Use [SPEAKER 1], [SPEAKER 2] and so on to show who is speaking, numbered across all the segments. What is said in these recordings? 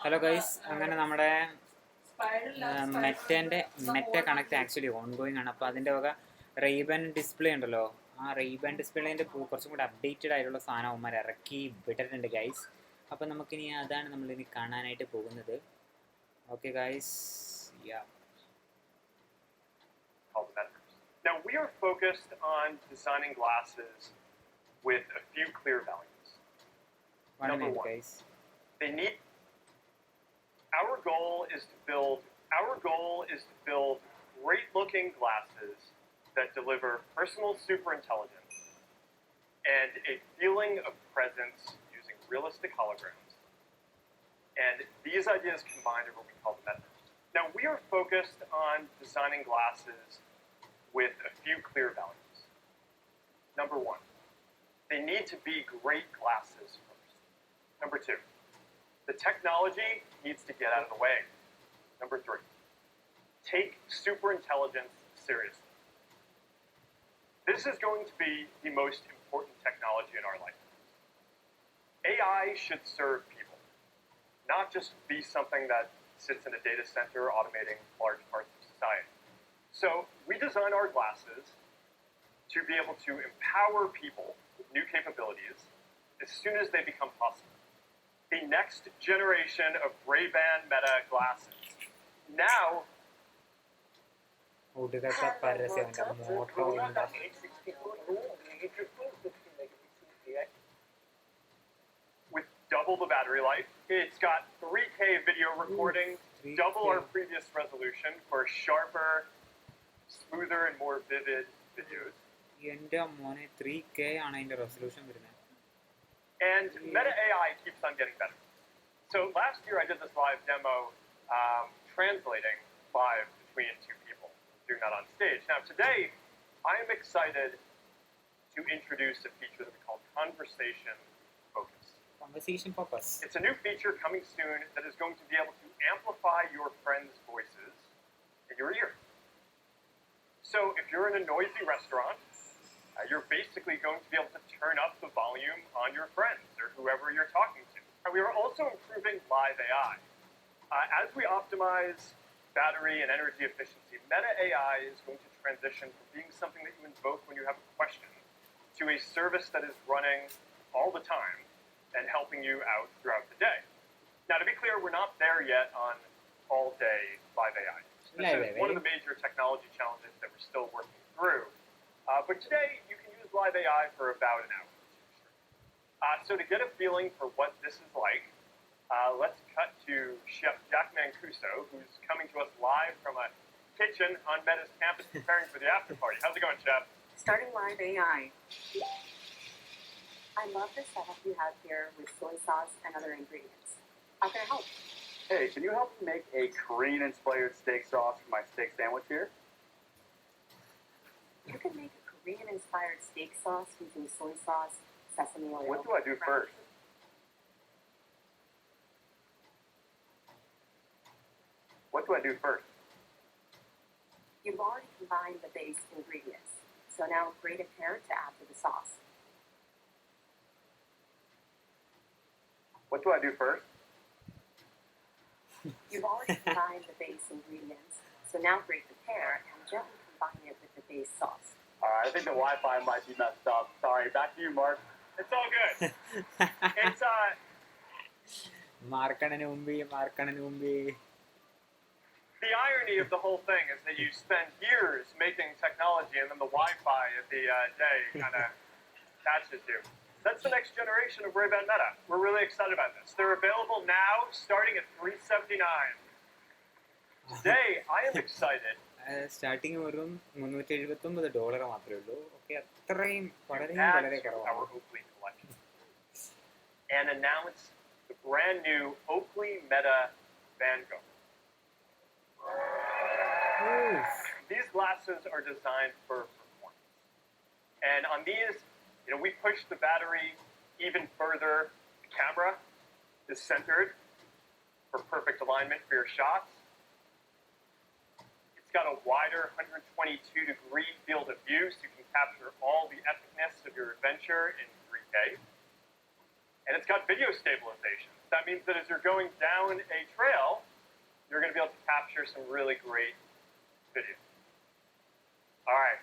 [SPEAKER 1] Hello guys, അങ്ങനെ നമ്മുടെ Meta connect actually on going ആണ്. അപ്പോൾ അതിൻ്റെ വക റെയ്ബൻ ഡിസ്പ്ലേ ഉണ്ടല്ലോ, ആ റെയ്ബൻ ഡിസ്പ്ലേൻ്റെ കുറച്ചും കൂടി അപ്ഡേറ്റഡ് ആയിട്ടുള്ള സാധനം അവന്മാർ ഇറക്കി വിട്ടിട്ടുണ്ട് ഗൈസ്. അപ്പോൾ നമുക്കിനി അതാണ് നമ്മളിനി കാണാനായിട്ട് പോകുന്നത്. Okay guys, yeah.
[SPEAKER 2] Now we are focused on designing glasses with a few clear values. Number one,
[SPEAKER 1] guys.
[SPEAKER 2] They need. Our goal is to build great-looking glasses that deliver personal superintelligence and a feeling of presence using realistic holograms. And these ideas combined are what we call the metaverse. Now we are focused on designing glasses with a few clear values. Number one, they need to be great glasses first. Number two, the technology needs to get out of the way. Number three, take superintelligence seriously. This is going to be the most important technology in our lifetime. AI should serve people, not just be something that sits in a data center automating large parts of society. So we design our glasses to be able to empower people with new capabilities as soon as they become possible. The next generation of Ray-Ban Meta glasses. Now, with double the battery life, it's got 3K video recording,
[SPEAKER 1] 3K.
[SPEAKER 2] double our previous resolution for sharper, smoother, and more vivid videos.
[SPEAKER 1] എൻ്റെ മോനെ 3K ആണ് അതിൻ്റെ resolution വരുന്നത്.
[SPEAKER 2] And Meta AI keeps on getting better. So last year I did this live demo translating live between two people, doing that on stage. Now today I am excited to introduce a feature that we call Conversation Focus.
[SPEAKER 1] Conversation Focus.
[SPEAKER 2] It's a new feature coming soon that is going to be able to amplify your friends' voices in your ear. So if you're in a noisy restaurant, you're basically going to be able to turn up the volume on your friends or whoever you're talking to. And we are also improving live AI. As we optimize battery and energy efficiency, Meta AI is going to transition from being something that you invoke when you have a question to a service that is running all the time and helping you out throughout the day. Now, to be clear, we're not there yet on all-day live AI. This is one of the major technology challenges that we're still working through. But today, you can use live AI for about an hour. So to get a feeling for what this is like, let's cut to Chef Jack Mancuso, who's coming to us live from a kitchen on Meta's campus preparing for the after party. How's it going, Chef?
[SPEAKER 3] Starting live AI. I love the setup you have here with soy sauce and other ingredients. How can I help?
[SPEAKER 4] Hey, can you help me make a Korean-inspired steak sauce for my steak sandwich here?
[SPEAKER 3] You can make a Korean-inspired steak sauce using soy sauce, sesame oil.
[SPEAKER 4] What do I do first? What do I do first?
[SPEAKER 3] You've already combined the base ingredients, so now grate a pear to add to the sauce.
[SPEAKER 4] What do I do first?
[SPEAKER 3] You've already combined the base ingredients, so now grate the pear and gently combine it with the base sauce.
[SPEAKER 4] Alright, I think the Wi-Fi might be messed up. Sorry, back to you, Mark.
[SPEAKER 2] It's all good. It's
[SPEAKER 1] മാർക്കണന് മുമ്പേ.
[SPEAKER 2] the irony of the whole thing is that you spend years making technology and then the Wi-Fi at the day kind of catches you. That's the next generation of Ray-Ban Meta. We're really excited about this. They're available now, starting at $379. Today, I am excited.
[SPEAKER 1] Starting വെറും $379 മാത്രമേ ഉള്ളൂ. Okay, അത്രയും വളരെ കുറവാണ്.
[SPEAKER 2] Our Oakley collection. And announce the brand new Oakley Meta Van Gogh. These glasses are designed for performance. And on these, we push the battery even further. The camera is centered for perfect alignment for your shots. It's got a wider 122-degree field of view, so you can capture all the epicness of your adventure in 3K. And it's got video stabilization. That means that as you're going down a trail, you're going to be able to capture some really great video. All right.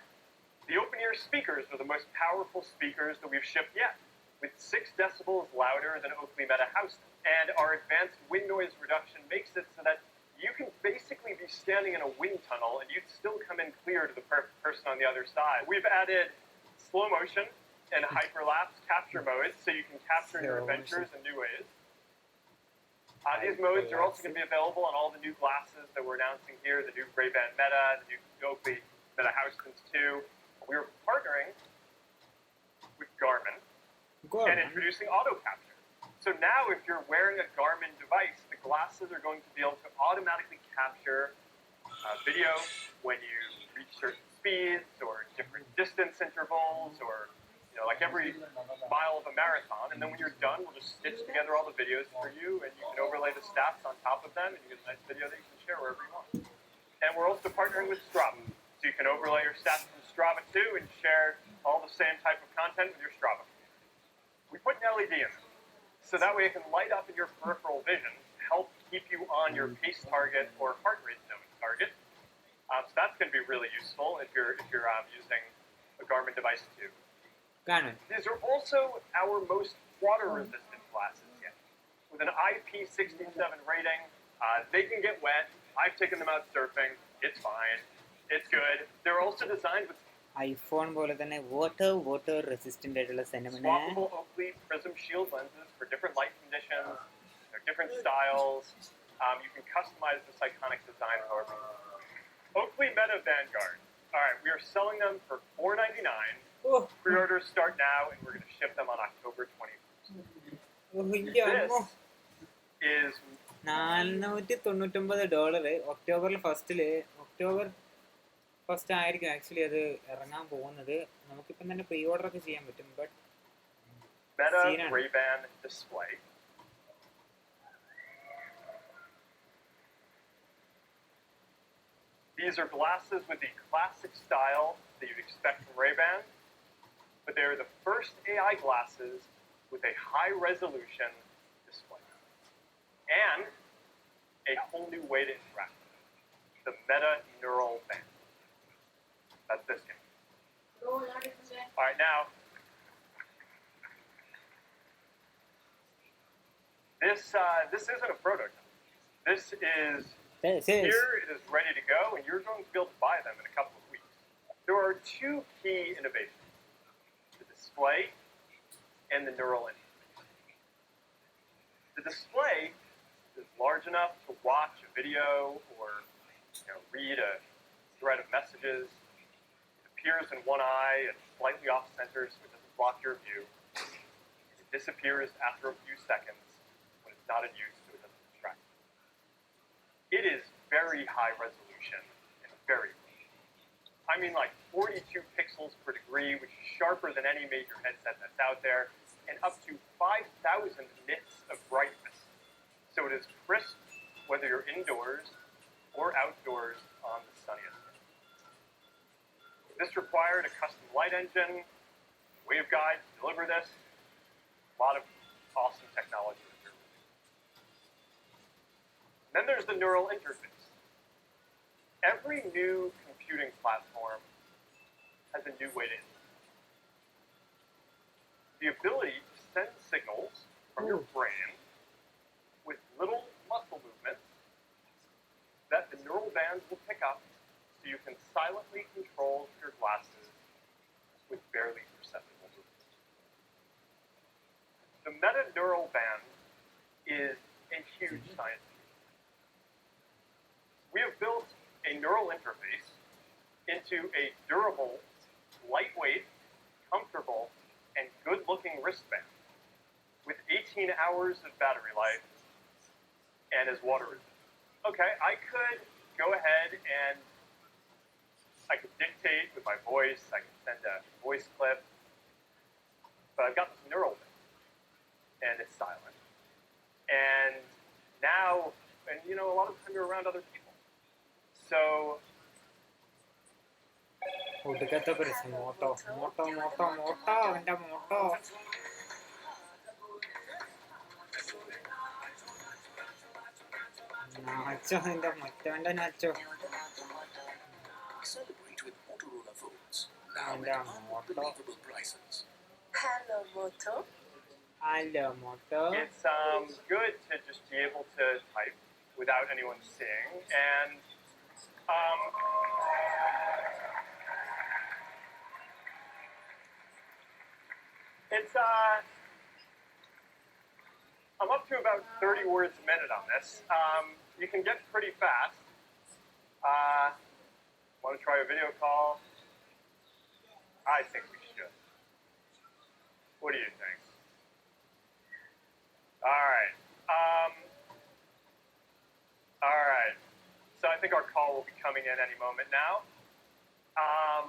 [SPEAKER 2] The open-ear speakers are the most powerful speakers that we've shipped yet, with 6 decibels louder than Oakley Meta Houston. And our advanced wind noise reduction makes it so that you can basically be standing in a wind tunnel and you'd still come in clear to the person on the other side. We've added slow motion and hyperlapse capture modes so you can capture your adventures in new ways. These modes are also going to be available on all the new glasses that we're announcing here, the new Ray-Ban Meta, the new Oakley Meta Houstons 2. We're partnering with Garmin and introducing auto capture. So now if you're wearing a Garmin device, the glasses are going to be able to automatically capture video when you reach certain speeds or different distance intervals or, like every mile of a marathon. And then when you're done, we'll just stitch together all the videos for you and you can overlay the stats on top of them and you get a nice video that you can share wherever you want. And we're also partnering with Strava. So you can overlay your stats from Strava too and share all the same type of content with your Strava. We put an LED in it, so that way it can light up in your peripheral vision to help keep you on your pace target or heart rate zone target. So that's going to be really useful if you're using a Garmin device too.
[SPEAKER 1] Garmin.
[SPEAKER 2] These are also our most water-resistant glasses yet. With an IP67 rating, they can get wet. I've taken them out surfing. It's fine. It's good. They're also designed with
[SPEAKER 1] iPhone പോലെ തന്നെ water resistant ആയിട്ടുള്ള സെനമനെ
[SPEAKER 2] swappable Oakley Prism Shield lenses for different light conditions, different styles. You can customize this iconic design however you want. Oakley Meta Vanguard. All right, we are selling them for $4.99. Pre-orders start now, and we're going to ship them on October 21st. This is
[SPEAKER 1] $499 October first ആയിരിക്കും actually അത് ഇറങ്ങാൻ പോകുന്നത്. നമുക്കിപ്പം തന്നെ pre order ഒക്കെ ചെയ്യാൻ പറ്റും. But
[SPEAKER 2] Meta Ray-Ban display. These are glasses with the classic style that you'd expect from Ray-Ban, but they're the first AI glasses with a high-resolution display and a whole new way to interact with it, the Meta Neural Band. That's this game. All right, now, this isn't a prototype. This is here. It is ready to go, and you're going to be able to buy them in a couple of weeks. There are 2 key innovations: the display and the neural interface. The display is large enough to watch a video or read a thread of messages. Appears in one eye and slightly off center so it doesn't block your view. It disappears after a few seconds when it's not in use so it doesn't distract you. It is very high resolution and very low. I mean like 42 pixels per degree, which is sharper than any major headset that's out there, and up to 5,000 nits of brightness. So it is crisp whether you're indoors or outdoors on the sunniest day. This required a custom light engine, waveguide to deliver this. A lot of awesome technology. Then there's the neural interface. Every new computing platform has a new way to interact. The ability to send signals from your brain with little muscle movements that the neural bands will pick up so you can silently control your glasses with barely perceptible movements. The Meta Neural Band is a huge science feat. We have built a neural interface into a durable, lightweight, comfortable, and good-looking wristband with 18 hours of battery life and is water resistant. Okay, I could go ahead and I could dictate with my voice, I could send a voice clip, but I've got this neural thing, and it's silent. And now, and a lot of the time you're around other people. So,
[SPEAKER 1] ഒടുക്കത്തെ പ്രശ്നം motto nacho നിന്റെ മറ്റവന്റെ nacho.
[SPEAKER 5] Celebrate with Motorola phones. Now
[SPEAKER 1] And
[SPEAKER 5] at
[SPEAKER 1] Moto.
[SPEAKER 5] unbelievable prices.
[SPEAKER 3] Hello, Moto.
[SPEAKER 1] Hello Moto.
[SPEAKER 2] It's good to just be able to type without anyone seeing, and it's I'm up to about 30 words a minute on this. You can get pretty fast. Want to try a video call? I think we should. What do you think? All right. All right. So I think our call will be coming in any moment now.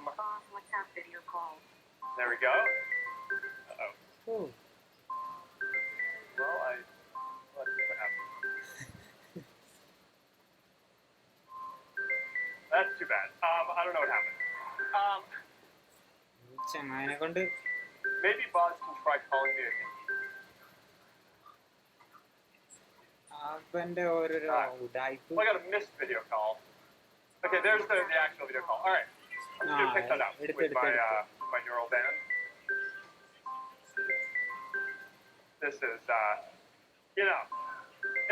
[SPEAKER 3] Boss, WhatsApp video call.
[SPEAKER 2] There we go. Uh-oh.
[SPEAKER 1] Ooh.
[SPEAKER 2] Well, let's see what happens. That's too bad. I don't know what happened.
[SPEAKER 1] ചങ്ങാനെ കൊണ്ട്
[SPEAKER 2] Maybe Boz can try calling me again.
[SPEAKER 1] അവന്റെ ഓരോരോ ഉടായ്പ്.
[SPEAKER 2] Well, I got a missed video call. Okay, there's the actual video call. All right. I'm just gonna pick that up with my neural band. This is, you know,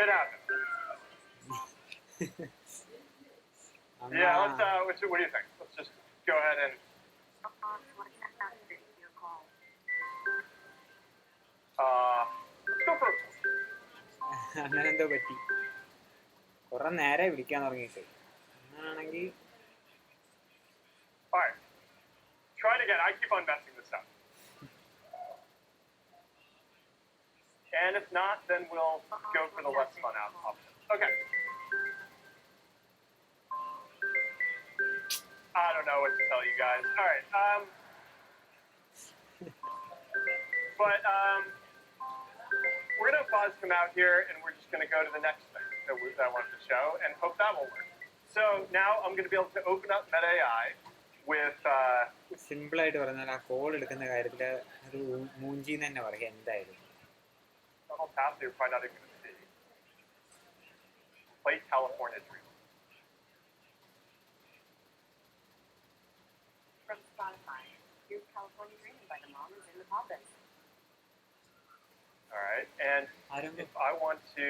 [SPEAKER 2] it happens. Yeah, let's, what do you think? Let's just go ahead and,
[SPEAKER 3] Boss, WhatsApp video call.
[SPEAKER 2] let's go for a
[SPEAKER 1] അങ്ങനെ എന്തോ പറ്റി. കുറെ നേരെ വിളിക്കാൻ തുടങ്ങിയിട്ട്. അങ്ങനാണെങ്കിൽ
[SPEAKER 2] All right. Try it again. I keep on messing this up. And if not, then we'll go for the less fun out option. Okay. I don't know what to tell you guys. All right. But we're gonna have Boz come out here, and we're just gonna go to the next thing that I wanted to show, and hope that will work. So now I'm gonna be able to open up Meta AI with.
[SPEAKER 1] സിമ്പിളായിട്ട് പറഞ്ഞാൽ ആ call എടുക്കുന്ന കാര്യത്തിൽ അത് മൂഞ്ചിന്ന് തന്നെ പറയാം എന്തായാലും.
[SPEAKER 2] The whole path you're probably not even gonna see. Play California Dream.
[SPEAKER 3] From Spotify. Here's California Dreaming by the Mamas and the Papas.
[SPEAKER 2] All right, and
[SPEAKER 1] ആരംഭം.
[SPEAKER 2] if I want to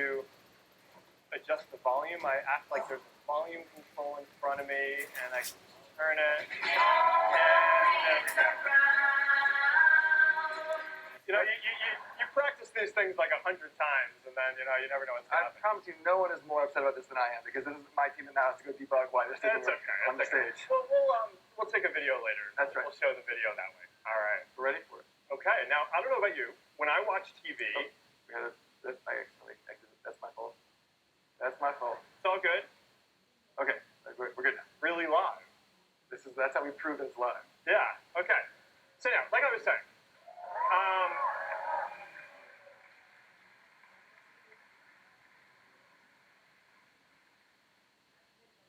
[SPEAKER 2] adjust the volume, I act like there's a volume control in front of me, and I can just turn it. And there we go. You know, you practice these things like 100 times, and then you know you never know what's
[SPEAKER 4] I
[SPEAKER 2] going to happen.
[SPEAKER 4] promise you, no one is more upset about this than I am, because this is my team that now has to go debug why this didn't
[SPEAKER 2] That's
[SPEAKER 4] work
[SPEAKER 2] okay.
[SPEAKER 4] on the
[SPEAKER 2] That's okay.
[SPEAKER 4] stage.
[SPEAKER 2] We'll take a video later.
[SPEAKER 4] That's right.
[SPEAKER 2] We'll show the video that way. All right.
[SPEAKER 4] We're ready for it.
[SPEAKER 2] Okay. Now I don't know about you. When I watch TV,
[SPEAKER 4] We gotta, I accidentally exited. That's my fault. That's my fault.
[SPEAKER 2] it's all good.
[SPEAKER 4] Okay, we're good now.
[SPEAKER 2] Really live.
[SPEAKER 4] That's how we prove it's live.
[SPEAKER 2] Yeah. Okay. So now, like I was saying,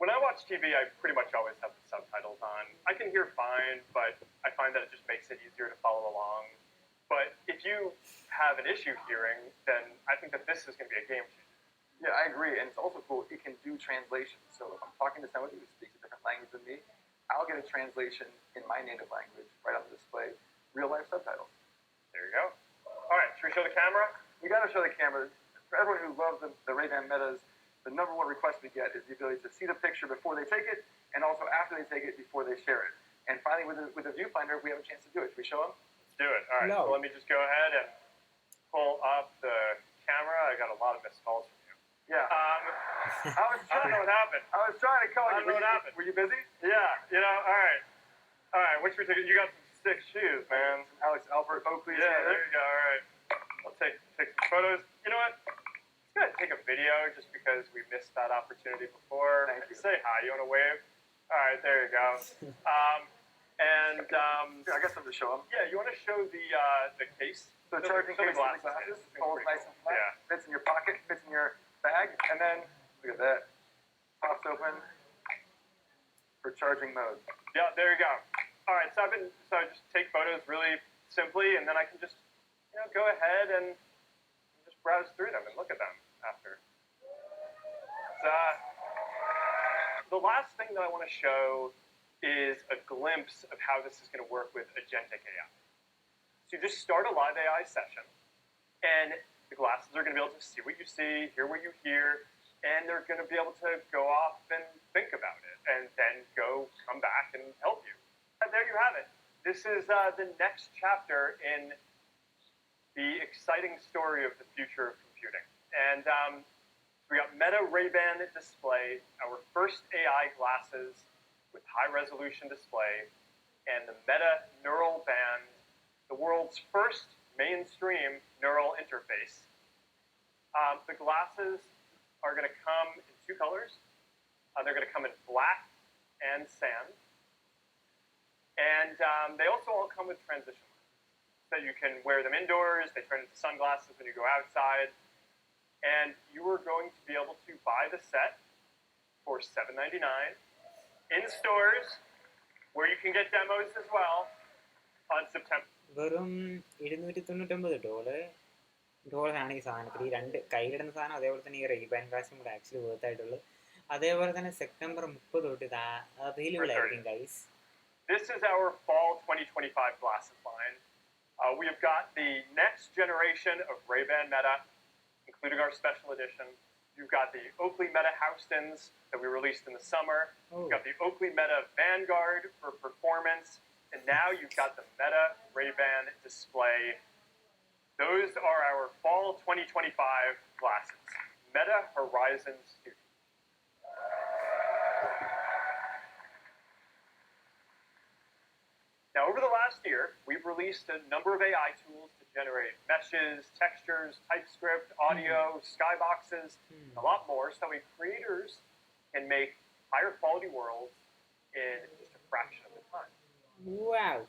[SPEAKER 2] when I watch TV, I pretty much always have the subtitles on. I can hear fine, but I find that it just makes it easier to follow along. But if you have an issue hearing, then I think that this is going to be a game changer.
[SPEAKER 4] Yeah, I agree, and it's also cool. It can do translation. So if I'm talking to somebody who speaks a different language than me, I'll get a translation in my native language right on the display, real life subtitles.
[SPEAKER 2] There you go. All right, should we show the camera?
[SPEAKER 4] We got to show the camera. For everyone who loves the Ray-Ban Metas, the number one request we get is the ability to see the picture before they take it, and also after they take it before they share it. And finally, with the viewfinder, we have a chance to do it. Should we show them?
[SPEAKER 2] Let's do it. All right,
[SPEAKER 1] No.
[SPEAKER 2] so let me just go ahead and pull up the camera. I got a lot of missed calls from you.
[SPEAKER 4] Yeah.
[SPEAKER 2] I don't know what happened.
[SPEAKER 4] I was trying to call
[SPEAKER 2] I
[SPEAKER 4] you.
[SPEAKER 2] don't know what happened.
[SPEAKER 4] Were you busy?
[SPEAKER 2] Yeah, you know, all right. All right, what should we take? You got some sick shoes, man.
[SPEAKER 4] Alex Albert Oakley.
[SPEAKER 2] Yeah, there you go. All right. I'll take some photos. You know what? I'm going to take a video just because we missed that opportunity before.
[SPEAKER 4] Thank you.
[SPEAKER 2] Say hi. You want to wave? All right, there you go.
[SPEAKER 4] Here, I got something to show them.
[SPEAKER 2] Yeah, you want to show the case?
[SPEAKER 4] So
[SPEAKER 2] The-
[SPEAKER 4] charging
[SPEAKER 2] show the
[SPEAKER 4] case with the glasses,
[SPEAKER 2] It's
[SPEAKER 4] folds
[SPEAKER 2] pretty
[SPEAKER 4] nice and
[SPEAKER 2] cool.
[SPEAKER 4] flat,
[SPEAKER 2] Yeah.
[SPEAKER 4] fits in your pocket, fits in your bag, and then look at that, pops open for charging mode.
[SPEAKER 2] Yeah, there you go. All right, so I just take photos really simply, and then I can just go ahead and just browse through them and look at them after. The last thing that I want to show is a glimpse of how this is going to work with agentic AI. So you just start a live AI session, and the glasses are going to be able to see what you see, hear what you hear, and they're going to be able to go off and think about it, and then come back and help you. And there you have it. This is the next chapter in the exciting story of the future of computing. And we got Meta Ray-Ban display, our first AI glasses with high-resolution display, and the Meta Neural Band, the world's first mainstream neural interface. The glasses are going to come in two colors. They're going to come in black and sand. And they also all come with transition lenses. So you can wear them indoors. They turn into sunglasses when you go outside. And you are going to be able to buy the set for $7.99 in stores, where you can get demos as well on September.
[SPEAKER 1] വെറും $299 ആണ് ഈ സാധനത്തിൽ. ഈ രണ്ട് കയ്യിലിടുന്ന സാധനം, അതേപോലെ തന്നെ ഈ റെയ്ബാൻ ഗ്ലാസും കൂടെ ആക്ച്വലി വർത്ത് ആയിട്ടുള്ളൂ. അതേപോലെ തന്നെ സെപ്റ്റംബർ 30 തൊട്ട് ഇത് അവൈലബിൾ ആയിരിക്കും guys.
[SPEAKER 2] This is our fall 2025 glasses line. We have got the next generation of Ray-Ban Meta, including our special edition. You've got the Oakley Meta Houstons that we released in the summer. You've got the Oakley Meta Vanguard for performance. And now you've got the Meta Ray-Ban display. Those are our fall 2025 glasses. Meta Horizon Studio. Now, over the last year, we've released a number of AI tools to generate meshes, textures, TypeScript, audio, skyboxes, and a lot more, so that creators can make higher quality worlds in just a fraction of the time.
[SPEAKER 1] Wow.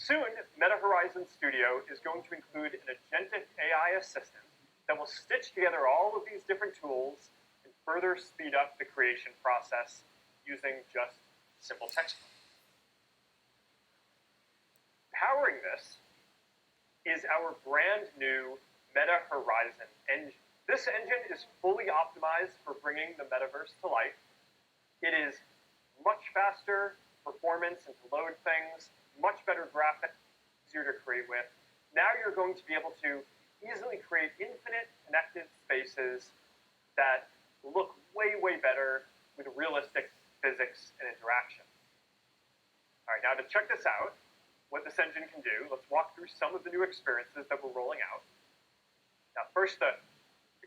[SPEAKER 2] Soon, Meta Horizon Studio is going to include an agentic AI assistant that will stitch together all of these different tools and further speed up the creation process using just simple text. Powering this is our brand new Meta Horizon engine. This engine is fully optimized for bringing the metaverse to life. It is much faster performance and to load things, much better graphics, easier to create with. Now you're going to be able to easily create infinite connected spaces that look way, way better with realistic physics and interaction. All right, now to check this out, what this engine can do, let's walk through some of the new experiences that we're rolling out. Now, first, the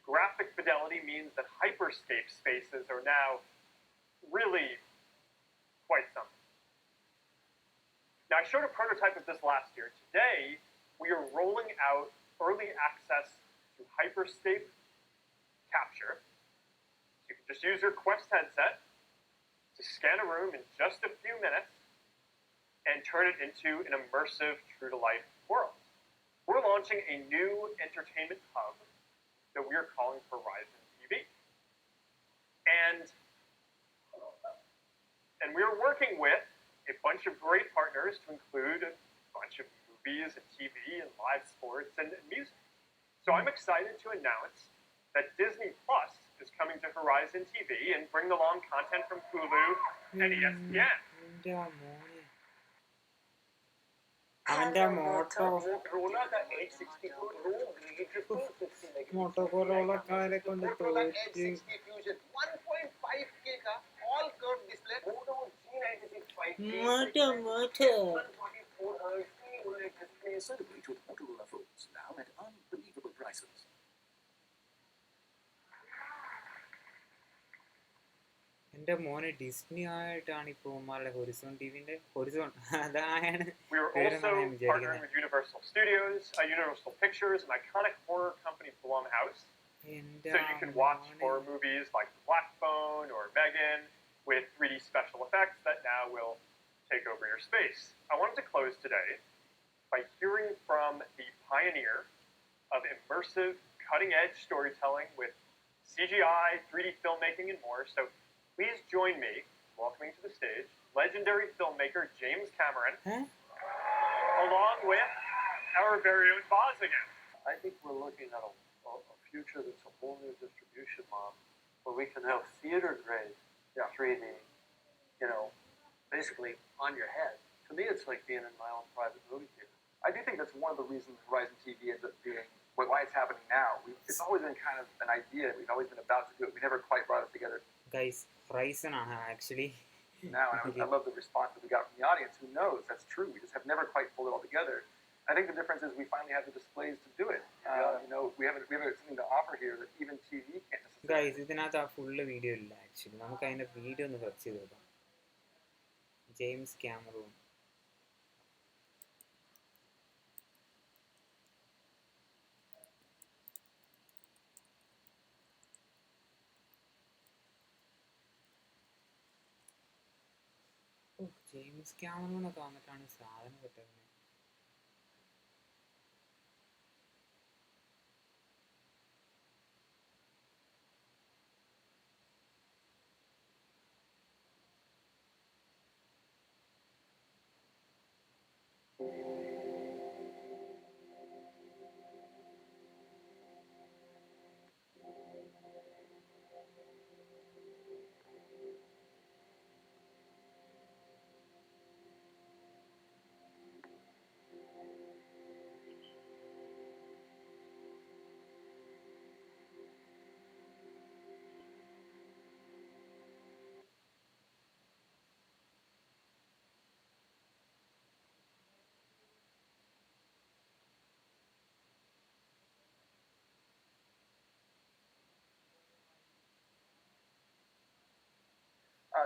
[SPEAKER 2] graphic fidelity means that hyperscape spaces are now really quite something. Now, I showed a prototype of this last year. Today, we are rolling out early access to hyperscape capture. You can just use your Quest headset to scan a room in just a few minutes and turn it into an immersive, true-to-life world. We're launching a new entertainment hub that we are calling Horizon TV. And we are working with a bunch of great partners to include a bunch of movies and TV and live sports and music. So I'm excited to announce that Disney Plus is coming to Horizon TV and bring along content from Hulu and ESPN.
[SPEAKER 1] അവന്റെ മോട്ടോറോളക്കാരെ കൊണ്ട് തോറ്റ്.
[SPEAKER 5] Celebrate with Motorola phones now at unbelievable prices.
[SPEAKER 1] എന്റെ മോനെ Disney ആയിട്ടാണ് ഇപ്പൊ ഉമ്മാരുടെ Horizon ടിവിന്റെ Horizon അതാണ്.
[SPEAKER 2] We are also partnering with Universal Studios, Universal Pictures, an iconic horror company, Blumhouse. So you can watch horror movies like The Black Phone or Megan with 3D special effects that now will take over your space. I wanted to close today by hearing from the pioneer of immersive, cutting-edge storytelling with CGI, 3D filmmaking, and more. So please join me welcoming to the stage legendary filmmaker James Cameron, along with our very own Boz again.
[SPEAKER 6] I think we're looking at a future that's a whole new distribution model where we can have theater grade
[SPEAKER 4] Yeah.
[SPEAKER 6] 3D, you know, basically on your head. To me, it's like being in my own private movie theater.
[SPEAKER 4] I do think that's one of the reasons Horizon TV ends up being why it's happening now. It's always been kind of an idea. We've always been about to do it. We never quite brought it together
[SPEAKER 1] guys Horizon ആണ് actually.
[SPEAKER 4] now, and I love the response that we got from the audience. Who knows? That's true. We just have never quite pulled it all together. I think the difference is we finally have the displays to do it. You know, we have something to offer here that even TV can't necessarily.
[SPEAKER 1] Guys ഇതിനകത്ത് ആ full video ഇല്ല actually. നമുക്ക് അതിൻ്റെ video ഒന്ന് search ചെയ്ത് നോക്കാം. James Cameron. James ക്യാമറൂണൊക്കെ വന്നിട്ടാണ് സാധനം കിട്ടുന്നത്.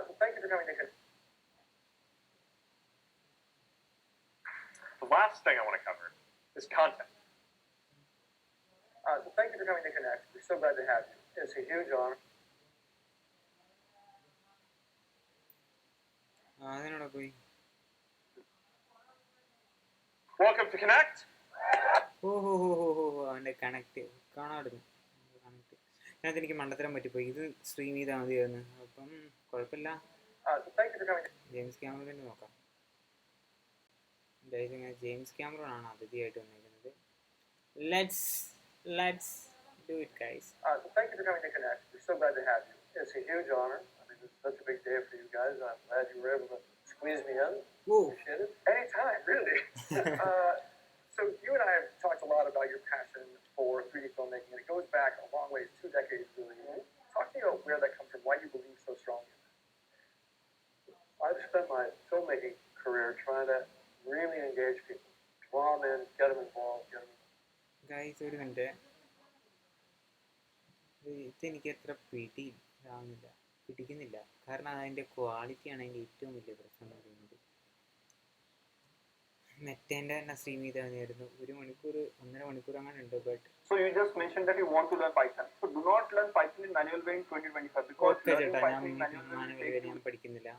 [SPEAKER 4] So thank you for coming to.
[SPEAKER 2] The last thing I want to cover is content.
[SPEAKER 4] So thank you for coming to Connect. We're so glad to have you.
[SPEAKER 6] It's a huge honor.
[SPEAKER 1] അതിനോടെ പോയി.
[SPEAKER 2] Welcome to Connect.
[SPEAKER 1] അവൻ്റെ connect കാണാടുന്നു. Connect അതിനകത്ത് എനിക്ക് മണ്ടത്തരം പറ്റിപ്പോയി. ഇത് stream ചെയ്താൽ മതിയായിരുന്നു. അപ്പം കുഴപ്പമില്ല.
[SPEAKER 4] So thank you for coming.
[SPEAKER 1] James ക്യാമറൂണിന് നോക്കാം. ജെയിംസ് ക്യാമറൂൺ ആണ് അതിഥിയായിട്ട് വന്നിരിക്കുന്നത്. Let's do it guys.
[SPEAKER 4] So thank you for coming to Connect. We're so glad to have you.
[SPEAKER 6] It's a huge honor. I mean, it's such a big day for you guys. I'm glad you were able to squeeze me in. Appreciate it.
[SPEAKER 4] Anytime, really. So you and I have talked a lot about your passion for 3D filmmaking, and it goes back a long ways, 2 decades really. Talk to me about where that comes from, why you believe so strongly in it.
[SPEAKER 6] I've spent my filmmaking career trying to really engage people, draw them in, get them involved, get them.
[SPEAKER 1] Guys ഒരു minute. ഇതെനിക്ക് അത്ര പിടിക്കുന്നില്ല. കാരണം അതിൻ്റെ ക്വാളിറ്റിയാണ് അതിൻ്റെ ഏറ്റവും വലിയ പ്രശ്നം എന്ന് പറയുന്നത്. മെറ്റേൻ്റെ തന്നെ സ്ട്രീം ചെയ്താൽ മതിയായിരുന്നു. 1 മണിക്കൂർ 1.5 മണിക്കൂർ അങ്ങനെ ഉണ്ട്. But
[SPEAKER 4] So you just mentioned that you want to learn Python. So do not learn Python in manual way in 2025 because
[SPEAKER 1] okay
[SPEAKER 4] learning
[SPEAKER 1] ചേട്ടാ,
[SPEAKER 4] Python in manual way will
[SPEAKER 1] ഞാൻ
[SPEAKER 4] take
[SPEAKER 1] ഞാൻ പഠിക്കുന്നില്ല.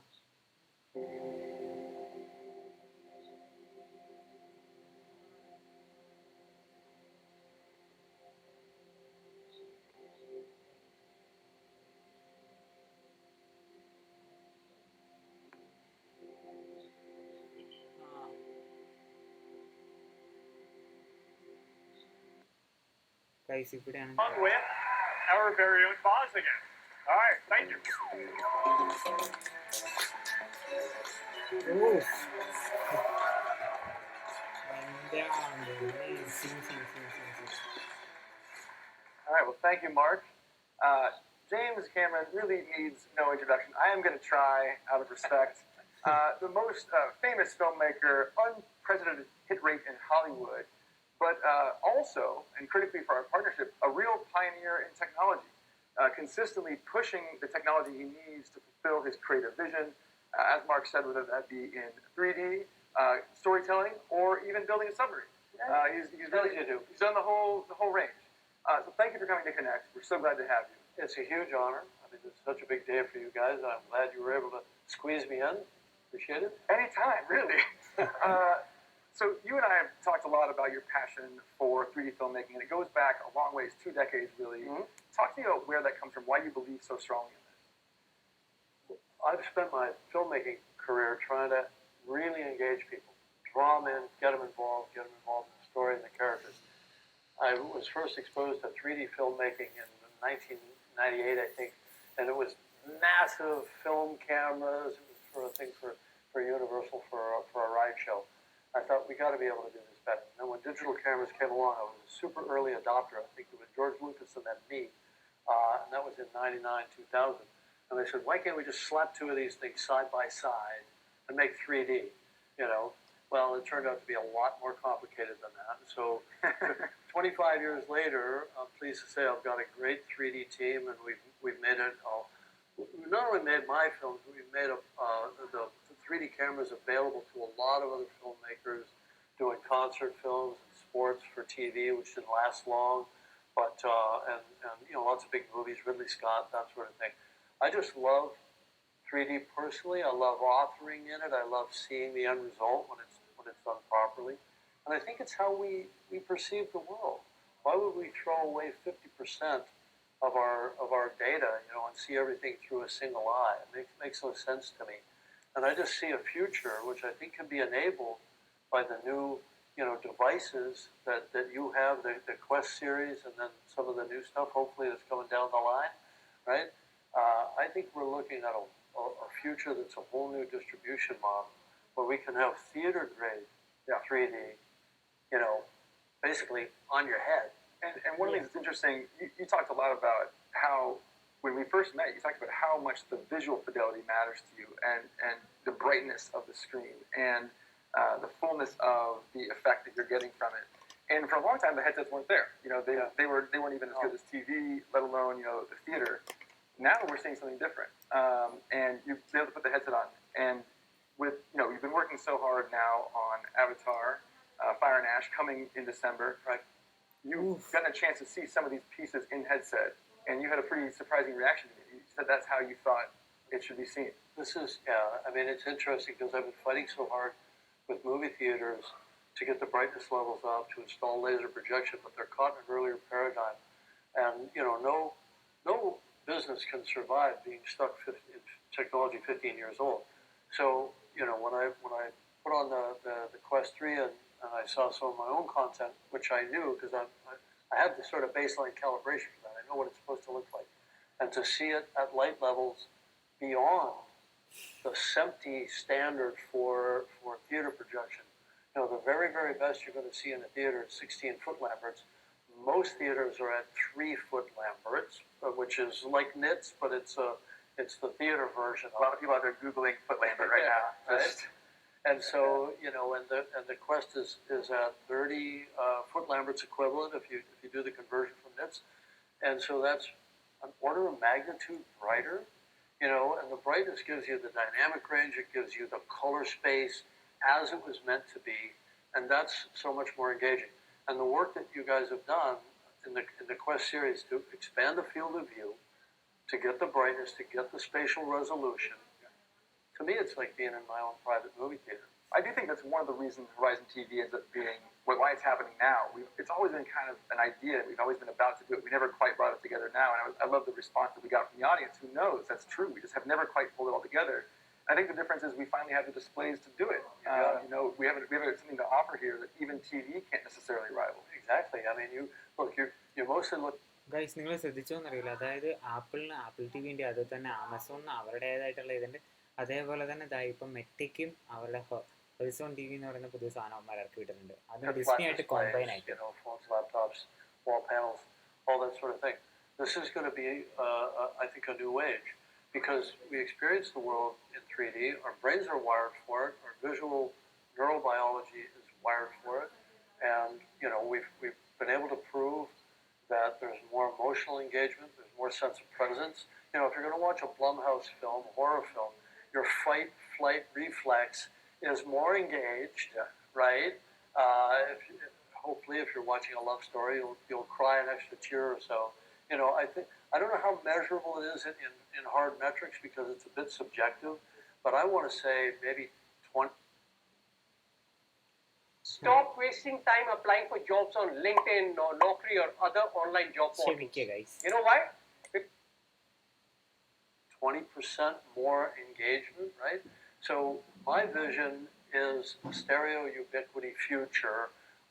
[SPEAKER 1] ഗൈസ് ഇവിടെയാണ്.
[SPEAKER 2] Along with our very own Boz again. All right, thank you.
[SPEAKER 4] All right, well, thank you, Mark. James Cameron really needs no introduction. I am going to try out of respect. The most famous filmmaker, unprecedented hit rate in Hollywood, but also, and critically for our partnership, a real pioneer in technology, consistently pushing the technology he needs to fulfill his creative vision, as Mark said, whether that be in 3D, storytelling, or even building a submarine. He's done the whole range. So thank you for coming to Connect. We're so glad to have you.
[SPEAKER 6] It's a huge honor. I mean, it's such a big day for you guys. I'm glad you were able to squeeze me in. Appreciate it.
[SPEAKER 4] Anytime, really. So you and I have talked a lot about your passion for 3D filmmaking, and it goes back a long ways, 2 decades really. Talk to me about where that comes from, why you believe so strongly in this.
[SPEAKER 6] I've spent my filmmaking career trying to really engage people, draw them in, get them involved in the story and the characters. I was first exposed to 3D filmmaking in 1998, I think, and it was massive film cameras. It was for a thing for Universal for a ride show. I thought we got to be able to do this better. And then when digital cameras came along, I was a super early adopter. I think it was George Lucas and then me, and that was in '99, 2000. And they said, why can't we just slap two of these things side by side and make 3D? You know, well, it turned out to be a lot more complicated than that. So 25 years later, I'm pleased to say I've got a great 3D team, and we've made it. We not only made my films, but we've made the 3D cameras available to a lot of other filmmakers doing concert films and sports for TV, which didn't last long, but and you know, lots of big movies, Ridley Scott, that sort of thing. I just love 3D personally. I love authoring in it. I love seeing the end result when it's done properly, and I think it's how we perceive the world. Why would we throw away 50% of our data, you know, and see everything through a single eye? It makes no sense to me. And I just see a future which I think can be enabled by the new, you know, devices that you have, the Quest series, and then some of the new stuff, hopefully, that's coming down the line, right? I think we're looking at a future that's a whole new distribution model where we can have theater-grade 3D, you know, basically on your head.
[SPEAKER 4] And one of the things that's interesting, you talked a lot about how, when we first met, you talked about how much the visual fidelity matters to you, and the brightness of the screen, and the fullness of the effect that you're getting from it. And for a long time, the headsets weren't there. You know, they weren't even as good as TV, let alone, you know, the theater. Now we're seeing something different, and you've been able to put the headset on. And with, you know, you've been working so hard now on Avatar, Fire and Ash coming in December.
[SPEAKER 6] Right.
[SPEAKER 4] You've gotten a chance to see some of these pieces in headset, and you had a pretty surprising reaction to me. You said that's how you thought it should be seen.
[SPEAKER 6] This is, yeah, I mean, it's interesting because I've been fighting so hard with movie theaters to get the brightness levels up, to install laser projection, but they're caught in an earlier paradigm. And, you know, no business can survive being stuck in technology 15 years old. So, you know, when I put on the Quest 3 and I saw some of my own content, which I knew because I have this sort of baseline calibration for that. I know what it's supposed to look like. And to see it at light levels beyond the SMPTE standard for theater projection. You know, the very, very best you're going to see in a theater is 16-foot Lamberts. Most theaters are at 3-foot Lamberts, which is like nits, but it's the theater version.
[SPEAKER 4] A lot of people out there Googling foot Lambert right now.
[SPEAKER 6] Right? And so, you know, and the Quest is at 30 foot Lamberts equivalent if you do the conversion from nits. And so that's an order of magnitude brighter, you know, and the brightness gives you the dynamic range, it gives you the color space as it was meant to be, and that's so much more engaging. And the work that you guys have done in the Quest series to expand the field of view, to get the brightness, to get the spatial resolution, to me it's like being in my own private movie theater.
[SPEAKER 4] I do think that's one of the reasons Horizon TV ends up being why it's happening now. It's always been kind of an idea. We've always been about to do it. We never quite brought it together now, and I love the response that we got from the audience. Who knows? That's true. We just have never quite pulled it all together. I think the difference is we finally have the displays to do it. You know, we have something to offer here that even TV can't necessarily rival.
[SPEAKER 6] Exactly. I mean, you mostly look.
[SPEAKER 1] Guys, നിങ്ങൾ ശ്രദ്ധിച്ചോന്നറിയില്ല, അതായത് apple T വിൻ്റെ അത് തന്നെ ആമസോണിന് അവരുടേതായിട്ടുള്ള ഇതുണ്ട്. അതേപോലെ തന്നെ ഇതാ ഇപ്പം മെറ്റയ്ക്കും അവരുടെ ഹൊറിസോൺ ടി വി എന്ന് പറയുന്ന പുതിയ സാധനം അവന്മാർ ഇറക്കി വിട്ടിട്ടുണ്ട്. അത് ഡിസ്നി ആയിട്ട് കോമ്പൈൻ ആയിട്ട്.
[SPEAKER 6] You know, phones, laptops, wall panels, all that sort of thing. This is going to be, I think, a new age because we experience the world in 3D. Our brains are wired for it. Our visual neurobiology is wired for it, and you know, we've been able to prove that there's more emotional engagement, there's more sense of presence. You know, if you're going to watch a Blumhouse film, horror film, your fight-flight reflex is more engaged, right? Hopefully, if you're watching a love story, you'll cry an extra tear or so. You know, I don't know how measurable it is in hard metrics because it's a bit subjective, but I want to say maybe 20.
[SPEAKER 7] Stop wasting time applying for jobs on LinkedIn or Naukri or other online job portals.
[SPEAKER 1] ക്ഷമിക്കുക guys.
[SPEAKER 7] You know why?
[SPEAKER 6] 20% more engagement, right? So my vision is a stereo ubiquity future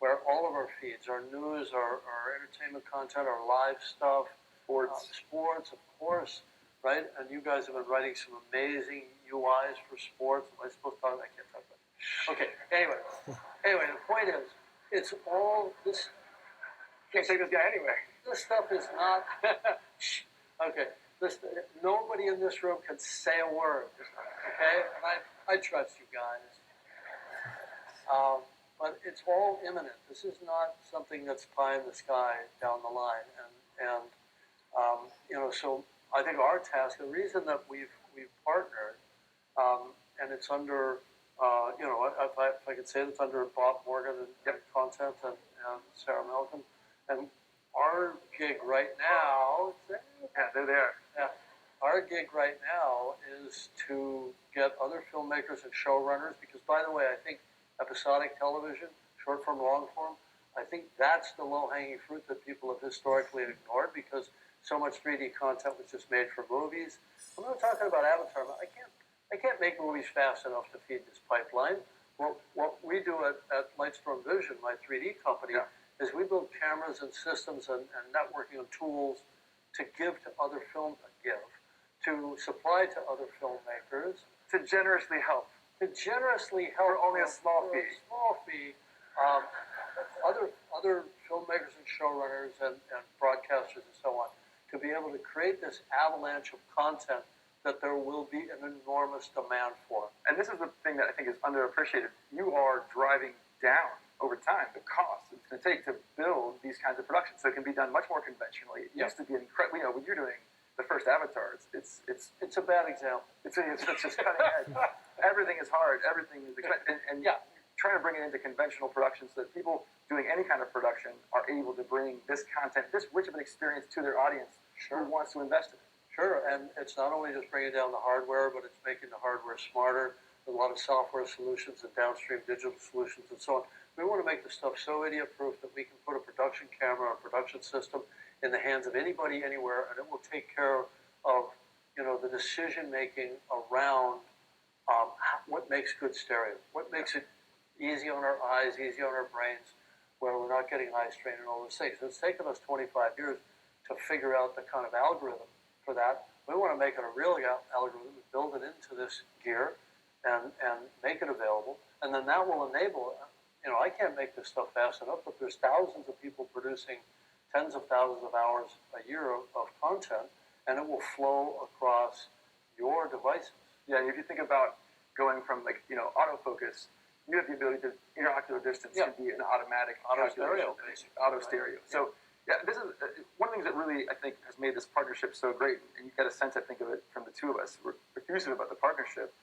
[SPEAKER 6] where all of our feeds, our news, our entertainment content, our live stuff, sports, of course, right? And you guys have been writing some amazing UIs for sports. Am I supposed to talk? I can't talk about it. Okay. Anyway, the point is, it's all this.
[SPEAKER 4] Can't take this guy anywhere.
[SPEAKER 6] This stuff is not. Okay. Nobody in this room can say a word. Okay, and I trust you guys. But it's all imminent. This is not something that's pie in the sky down the line, and so I think our task, the reason that we've partnered, and it's under, if I could say it, it's under Bob Morgan and Content and Sarah Malcolm, and our gig right now.
[SPEAKER 4] Yeah, they're there.
[SPEAKER 6] Yeah, our gig right now is to get other filmmakers and showrunners, because, by the way, I think episodic television, short form, long form, I think that's the low-hanging fruit that people have historically ignored, because so much 3D content was just made for movies. I'm not talking about Avatar. I can't make movies fast enough to feed this pipeline. What we do at Lightstorm Vision, my 3D company, is we build cameras and systems and networking and tools to give to other to supply to other filmmakers.
[SPEAKER 4] To generously help.
[SPEAKER 6] To generously help.
[SPEAKER 4] For only a small
[SPEAKER 6] for
[SPEAKER 4] fee.
[SPEAKER 6] A small fee. Other filmmakers and showrunners and broadcasters and so on, to be able to create this avalanche of content that there will be an enormous demand for.
[SPEAKER 4] And this is the thing that I think is underappreciated. You are driving down over time the cost it's going to take to build these kinds of productions, so it can be done much more conventionally. It used to be incredible. When you're doing the first Avatar, it's
[SPEAKER 6] a bad example.
[SPEAKER 4] It's just cutting edge. Everything is hard. Everything is expensive. And trying to bring it into conventional productions so that people doing any kind of production are able to bring this content, this rich of an experience to their audience who wants to invest in it.
[SPEAKER 6] Sure, and it's not only just bringing down the hardware, but it's making the hardware smarter. There's a lot of software solutions and downstream digital solutions and so on. We want to make the stuff so idiot-proof that we can put a production camera or a production system in the hands of anybody, anywhere, and it will take care of the decision-making around what makes good stereo, what makes it easy on our eyes, easy on our brains, where we're not getting eye strain and all those things. It's taken us 25 years to figure out the kind of algorithm for that. We want to make it a real algorithm, build it into this gear, and make it available. And then that will enable, I can't make this stuff fast enough, but there's thousands of people producing tens of thousands of hours a year of content, and it will flow across your devices.
[SPEAKER 4] Yeah, and if you think about going from autofocus, you have the ability to interocular distance can be an automatic
[SPEAKER 6] auto stereo, basically.
[SPEAKER 4] Auto stereo. So this is one of the things that really I think has made this partnership so great, and you get a sense I think of it from the two of us. We're effusive about the partnership.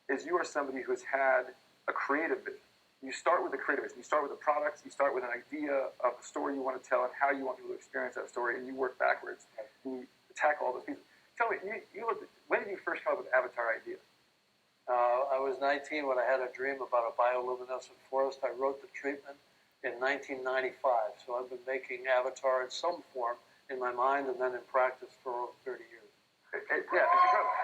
[SPEAKER 4] Is you are somebody who has had a creative vision. You start with a creative vision. You start with the products. You start with an idea of the story you want to tell and how you want people to experience that story, and you work backwards. And you tackle all those pieces. Tell me, when did you first come up with the Avatar idea?
[SPEAKER 6] I was 19 when I had a dream about a bioluminescent forest. I wrote the treatment in 1995, so I've been making Avatar in some form in my mind and then in practice for over 30 years.
[SPEAKER 4] It's incredible.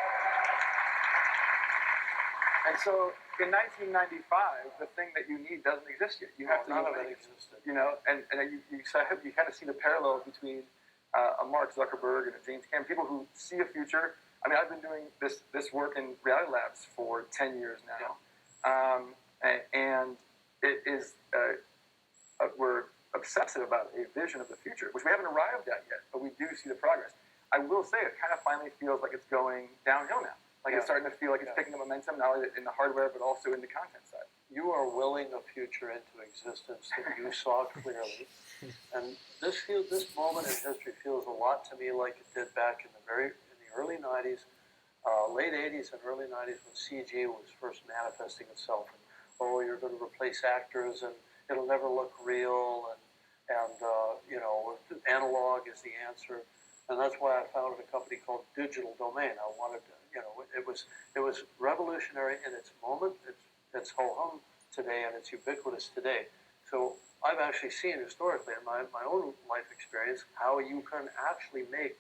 [SPEAKER 4] And so in 1995, the thing that you need doesn't exist yet. You have to
[SPEAKER 6] none of it existed.
[SPEAKER 4] And you kind of see the parallel between a Mark Zuckerberg and a James Cameron, people who see a future. I mean, I've been doing this work in Reality Labs for 10 years now, and it is we're obsessive about a vision of the future, which we haven't arrived at yet, but we do see the progress. I will say it kind of finally feels like it's going downhill now. Like it's starting to feel like it's picking up momentum, not only in the hardware, but also in the content side.
[SPEAKER 6] You are willing a future into existence that you saw clearly. And this moment in history feels a lot to me like it did back in the early 90s, late 80s and early 90s when CG was first manifesting itself. And, you're going to replace actors and it'll never look real, and analog is the answer. And that's why I founded a company called Digital Domain. I wanted to, it was revolutionary in its moment. It's ho-hum today, and it's ubiquitous today. So I've actually seen historically in my own life experience how you can actually make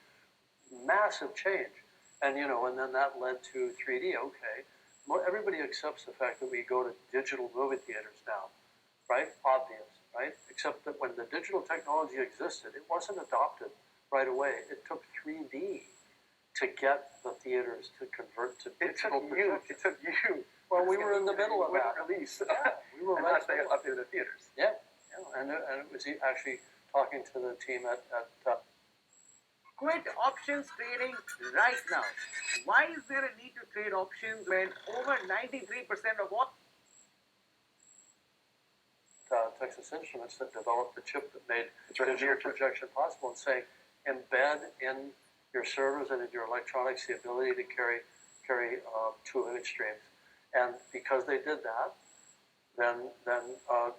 [SPEAKER 6] massive change. And, and then that led to 3D. Okay, everybody accepts the fact that we go to digital movie theaters now, right? Obvious, right? Except that when the digital technology existed, it wasn't adopted right away. It took 3D to get the theaters to convert to
[SPEAKER 4] It took
[SPEAKER 6] digital
[SPEAKER 4] you.
[SPEAKER 6] projection.
[SPEAKER 4] It took you.
[SPEAKER 6] Well, we were in the middle of
[SPEAKER 4] With
[SPEAKER 6] that.
[SPEAKER 4] release.
[SPEAKER 6] Yeah, we were
[SPEAKER 4] And
[SPEAKER 6] right
[SPEAKER 4] that's
[SPEAKER 6] in
[SPEAKER 4] they
[SPEAKER 6] the middle.
[SPEAKER 4] updated the theaters.
[SPEAKER 6] Yeah, and it was actually talking to the team at
[SPEAKER 8] Quit options trading right now. Why is there a need to trade options when over 93% of all
[SPEAKER 6] Texas Instruments that developed the chip that made
[SPEAKER 4] It's right
[SPEAKER 6] digital
[SPEAKER 4] here.
[SPEAKER 6] projection possible, and saying embed in your servers and in your electronics the ability to carry two image streams. And because they did that, then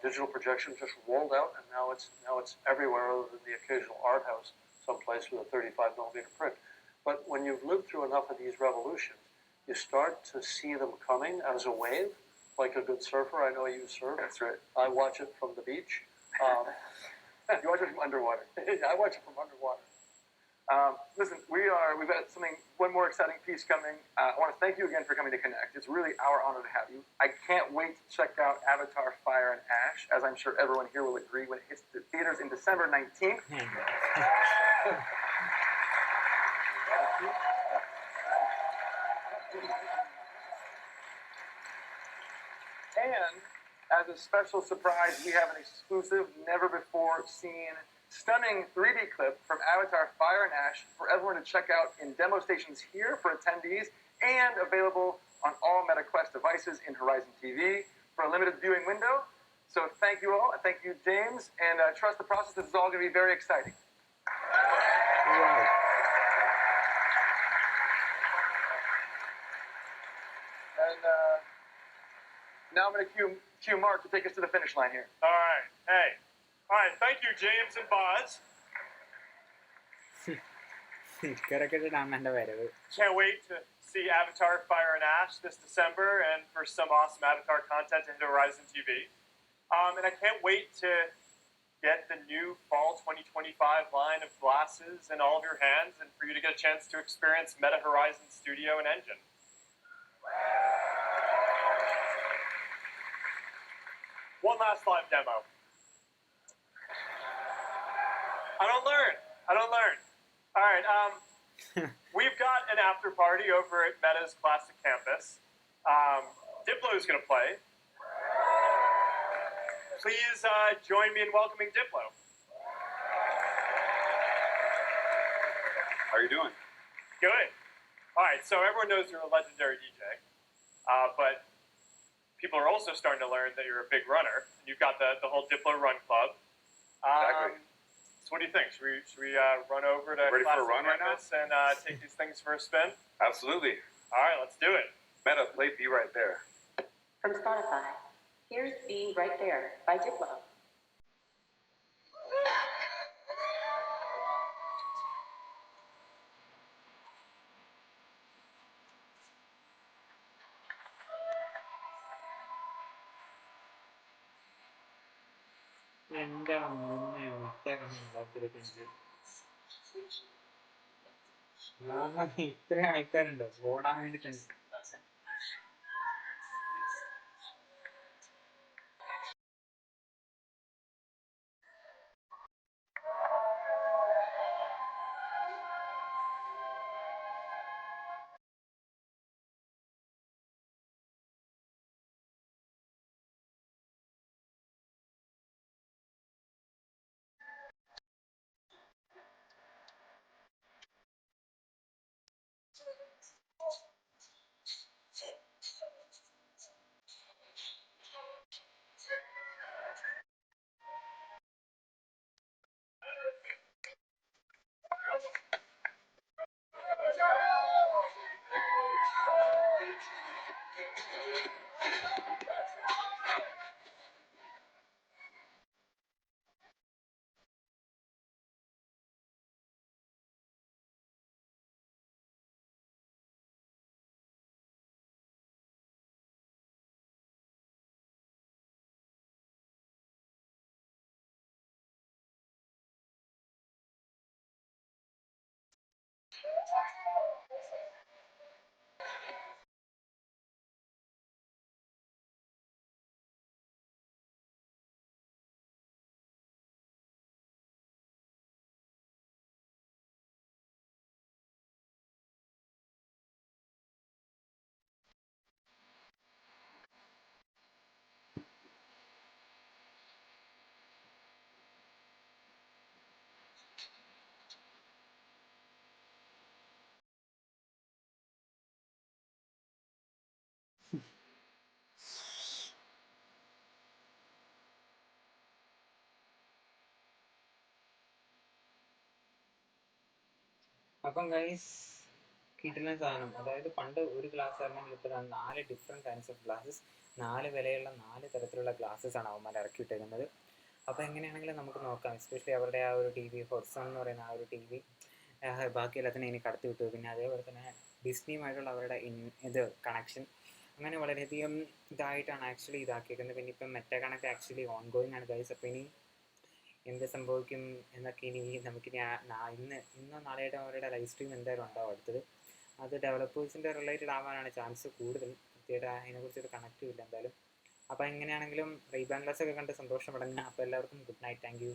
[SPEAKER 6] digital projection just rolled out, and now it's everywhere other than the occasional art house someplace with a 35 millimeter print. But when you've lived through enough of these revolutions, you start to see them coming as a wave, like a good surfer. I know you surf.
[SPEAKER 4] That's right.
[SPEAKER 6] I watch it from the beach.
[SPEAKER 4] You watch it from underwater.
[SPEAKER 6] I watch it from underwater.
[SPEAKER 4] Listen, we've got one more exciting piece coming. I want to thank you again for coming to Connect. It's really our honor to have you. I can't wait to check out Avatar: Fire and Ash, as I'm sure everyone here will agree when it hits the theaters in December 19th. And as a special surprise, we have an exclusive, never before seen, stunning 3D clip from Avatar: Fire and Ash for everyone to check out in demo stations here for attendees and available on all MetaQuest devices in Horizon TV for a limited viewing window. So thank you all, and thank you, James, and trust the process. This is all going to be very exciting.
[SPEAKER 1] Wow.
[SPEAKER 4] And now I'm going to cue Mark to take us to the finish line here.
[SPEAKER 2] All right. Hey. All right. Thank you, James and Boz.
[SPEAKER 1] Correct അണ്ണന്റെ വരവ്.
[SPEAKER 2] Can't wait to see Avatar: Fire and Ash this December, and for some awesome Avatar content to hit Horizon TV. And I can't wait to get the new fall 2025 line of glasses in all of your hands, and for you to get a chance to experience Meta Horizon Studio and Engine. One last live demo. I don't learn. All right. We've got an after party over at Meta's Classic Campus. Diplo is going to play. Please join me in welcoming Diplo.
[SPEAKER 9] How are you doing?
[SPEAKER 2] Good. All right. So everyone knows you're a legendary DJ, but people are also starting to learn that you're a big runner. And you've got the whole Diplo Run Club.
[SPEAKER 9] Exactly.
[SPEAKER 2] So what do you think? Should we run over to
[SPEAKER 9] Ready for a
[SPEAKER 2] Classic
[SPEAKER 9] run right now?
[SPEAKER 2] Campus and take these things for a spin?
[SPEAKER 9] Absolutely.
[SPEAKER 2] All right, let's do it.
[SPEAKER 9] Meta, play Be Right There.
[SPEAKER 3] From Spotify, here's Be Right There by Diplo.
[SPEAKER 1] എന്റെ അമ്മൂമ്മ ഒറ്റ ഇത്രയും ആൾക്കാരുണ്ടോ ഓടാൻ വേണ്ടിട്ടുണ്ട്. അപ്പം guys കിട്ടുന്ന സാധനം, അതായത് പണ്ട് ഒരു ഗ്ലാസ് ആയിരുന്നെങ്കിൽ ഇപ്പോൾ 4 ഡിഫറെൻറ്റ് കൈൻഡ്സ് ഓഫ് ഗ്ലാസ്സസ്, 4 വിലയുള്ള 4 തരത്തിലുള്ള ഗ്ലാസ്സസ് ആണ് അവന്മാർ ഇറക്കി വിട്ടേക്കുന്നത്. അപ്പോൾ എങ്ങനെയാണെങ്കിലും നമുക്ക് നോക്കാം. എസ്പെഷ്യലി അവരുടെ ആ ഒരു ടി വി, ഹൊട്സൺ എന്ന് പറയുന്ന ആ ഒരു ടി വി, ബാക്കി എല്ലാത്തിനും ഇനി കടത്തി വിട്ടു. പിന്നെ അതേപോലെ തന്നെ ഡിസ്നിയുമായിട്ടുള്ള അവരുടെ ഇത് കണക്ഷൻ, അങ്ങനെ വളരെയധികം ഇതായിട്ടാണ് ആക്ച്വലി ഇതാക്കിയിരിക്കുന്നത്. പിന്നെ ഇപ്പം Meta connect actually on going ആണ് ഗൈസ്. അപ്പോൾ ഇനി എന്ത് സംഭവിക്കും എന്നൊക്കെ ഇനി നമുക്കിനി ഇന്നോ നാളെയായിട്ട് അവരുടെ ലൈവ് സ്ട്രീം എന്തായാലും ഉണ്ടാവും അടുത്തത്. അത് ഡെവലപ്പേഴ്സിൻ്റെ റിലേറ്റഡ് ആവാനാണ് ചാൻസ് കൂടുതൽ. കൃത്യമായിട്ട് അതിനെക്കുറിച്ചൊരു കണക്റ്റും ഇല്ല എന്തായാലും. അപ്പോൾ എങ്ങനെയാണെങ്കിലും റീബാൻ ഗ്ലാസ് ഒക്കെ കണ്ട് സന്തോഷമടങ്ങുക. അപ്പോൾ എല്ലാവർക്കും ഗുഡ് നൈറ്റ്, താങ്ക് യു.